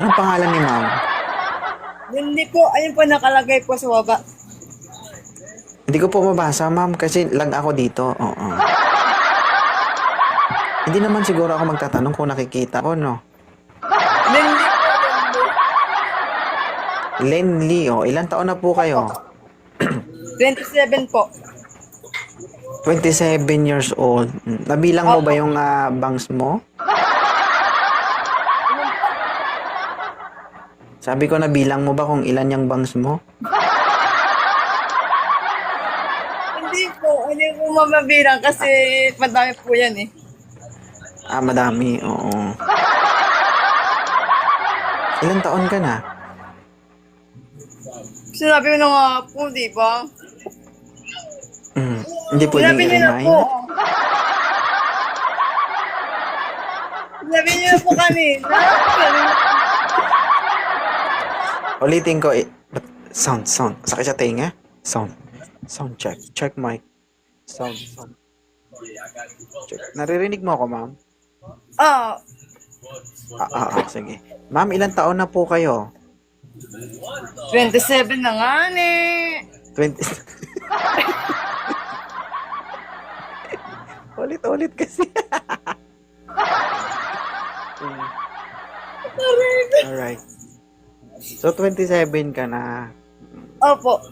Anong pangalan ni ma'am? Hindi po, ayun po nakalagay po sa baba. Hindi ko po mabasa, ma'am, kasi lag ako dito. Oo. Hindi naman siguro ako magtatanong kung nakikita ko, no? Hindi po, Lenly, oh. Ilan taon na po kayo? 27 po. 27 years old. Nabilang mo ba Opo. yung bangs mo? Sabi ko, nabilang mo ba kung ilan yung bangs mo? Hindi po mamabilang kasi madami po yan eh. Madami, oo. Ilan taon ka na? Sinabi mo na nga po, di ba? Hindi pwedeng Sinabi niyo na i-remind. po. Sinabi niyo na po kanina. Ulitin ko, sound. Sakit sa tenga? Sound. Sound check. Check mic. Sound. Check. Naririnig mo ako, ma'am? Ah, Sige. Ma'am, ilan taon na po kayo? 27 na nga ni. 20. Ulit kasi. Alright. So, 27 ka na. Opo.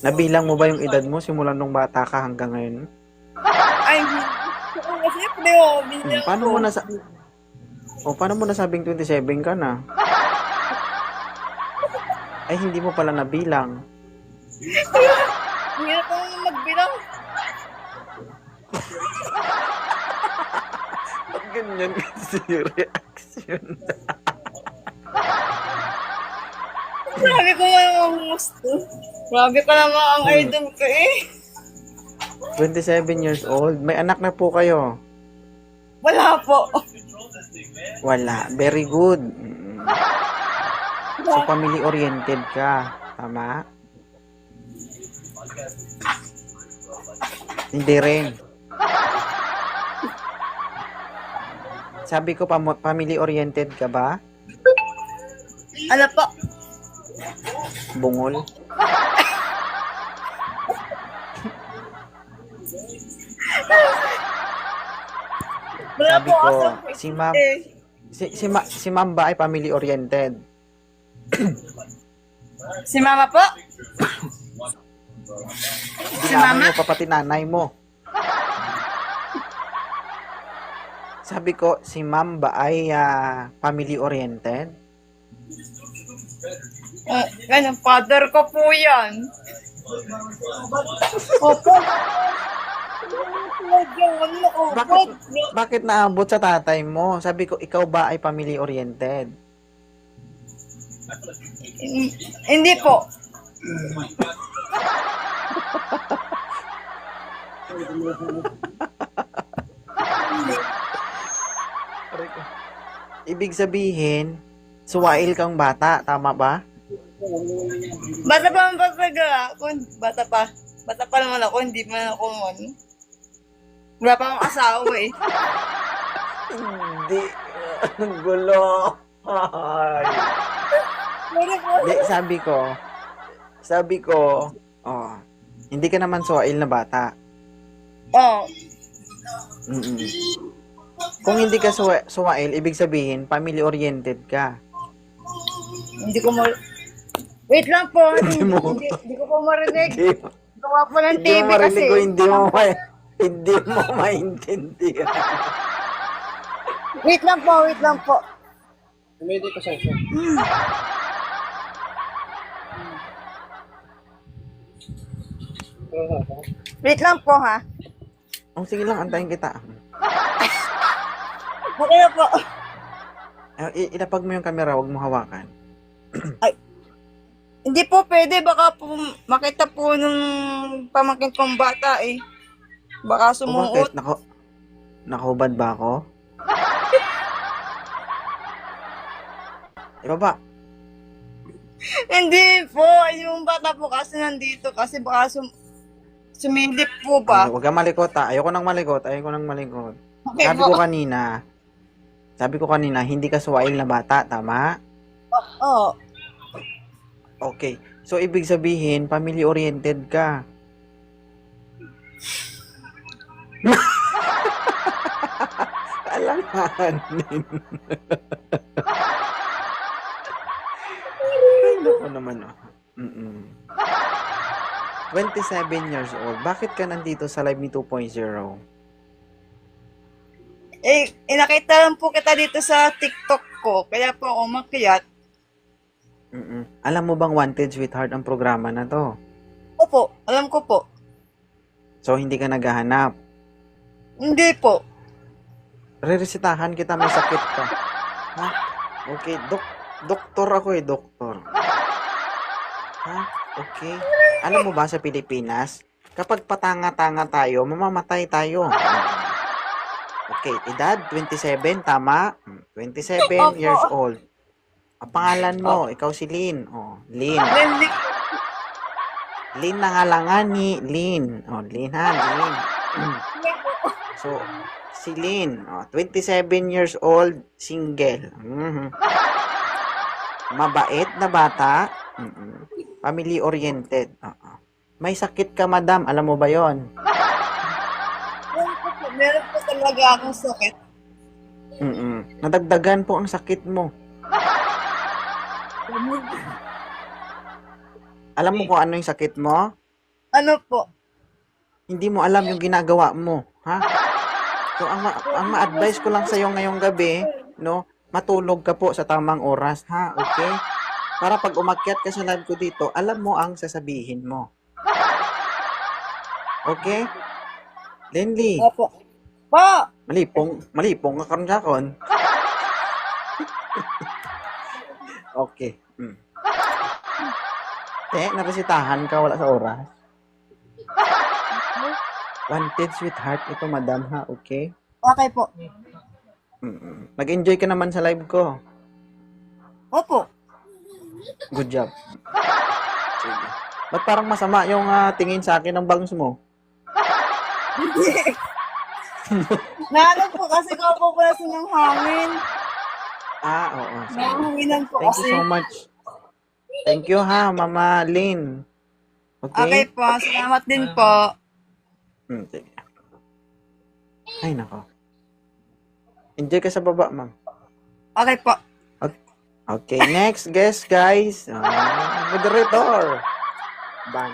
Nabilang mo ba yung edad mo simula nung bata ka hanggang ngayon? Ay, siyempre oh, bilang Paano ko. mo paano mo nasabing 27 ka na? Ay, hindi mo pala nabilang. Hindi na po magbilang. Ba't ganyan kasi yung reaction? Grabe ko nga yung gusto. Grabe ka naman ang idol ko eh. 27 years old. May anak na po kayo. Wala po. Wala. Very good. So, family-oriented ka. Tama? Hindi rin. Sabi ko, family-oriented ka ba? Ano po? Bungol? Wala Sabi po ko, kasang si ma'am, eh. si ma'am ba ay family-oriented? Si mama po? Si Dinamay mama? mo pa pati nanay mo. Sabi ko, si ma'am ba ay family-oriented? Ganun, father ko po yan. Opo. Bakit, bakit naabot sa tatay mo? Sabi ko, ikaw ba ay family-oriented? Hindi po. Ibig sabihin, suwail kang bata, tama ba? Bata pa ang pagkaga ako. Bata pa. Bata pa naman ako. Hindi man ako man. Wala pa akong asawa eh. Hindi. Ang gulo. Ay. Wala po. Hindi, sabi ko, hindi ka naman suwail na bata. Oh. Mm-mm. Kung hindi ka suwail, ibig sabihin, family-oriented ka. Hindi ko Wait lang po. Hindi mo. Hindi ko po marinig. Hindi, Gawa po ng hindi mo TV kasi. marinig ko, hindi mo maintindihan. Wait lang po. Umedi ko sa'yo. Wait lang po ha. Sige lang, antayin kita. Okay na po. Ilapag mo yung camera, huwag mo hawakan. Hindi po pwede. Baka po makita po nung pamangkin kong bata eh. Baka O sumuot. bakit? Nakahubad ba ako? Ibaba. Hindi po. Yung bata po kasi nandito. Kasi baka sumilip po ba? Huwag kang malikot ha. Ayoko nang malikot. Okay Sabi po. ko kanina, Sabi ko kanina, hindi ka suwail na bata, tama? Oo. Okay. So, ibig sabihin, family-oriented ka. Alanganin. Ay, naku naman. Mm-mm. 27 years old. Bakit ka nandito sa Live Me 2.0? Nakita lang po kita dito sa TikTok ko. Kaya po ako umakyat. Mm-mm. Alam mo bang Wanted Sweetheart ang programa na to? Opo, alam ko po. So, hindi ka naghahanap. Hindi po. Reresitahan kita, may sakit ka. Ha? Okay, doktor ako doktor. Ha? Okay. Alam mo ba sa Pilipinas, kapag patanga-tanga tayo, mamamatay tayo. Okay, edad 27, tama? 27 years old. Ang pangalan mo, ikaw si Lynn. Oh, Lynn. Lenlik. Lynn na nga lang ni Lynn. Oh, Lynn ha, Lynn. So, si Lynn, 27 years old, single. Mabait na bata. Family-oriented. May sakit ka, madam. Alam mo ba yon? Meron po talaga akong sakit. Nadagdagan po ang sakit mo. Alam mo kung ano yung sakit mo? Ano po? Hindi mo alam yung ginagawa mo. Ha? So, ang ma-advise ko lang sa'yo ngayong gabi, no, matulog ka po sa tamang oras, ha? Okay? Para pag umakyat ka sa live ko dito, alam mo ang sasabihin mo. Okay? Lenly, Opo. Pa! malipong ka karon jakon. Okay. Naresitahan ka, wala sa oras. Wanted Sweetheart, ito madam ha, okay? Okay po. Nag-enjoy ka naman sa live ko. Opo. Good job. Sige. Ba't parang masama yung tingin sa akin ng bangs mo? Naano po kasi ko pala ng hangin. Oo. Sige. Nahanginan po Thank kasi. you so much. Thank you ha, Mama Lynn. Okay Okay? po. Salamat din po. Sige. Ay, nako. Enjoy ka sa baba, ma'am. Okay po. Okay, next guest, guys. Moderator. Bang.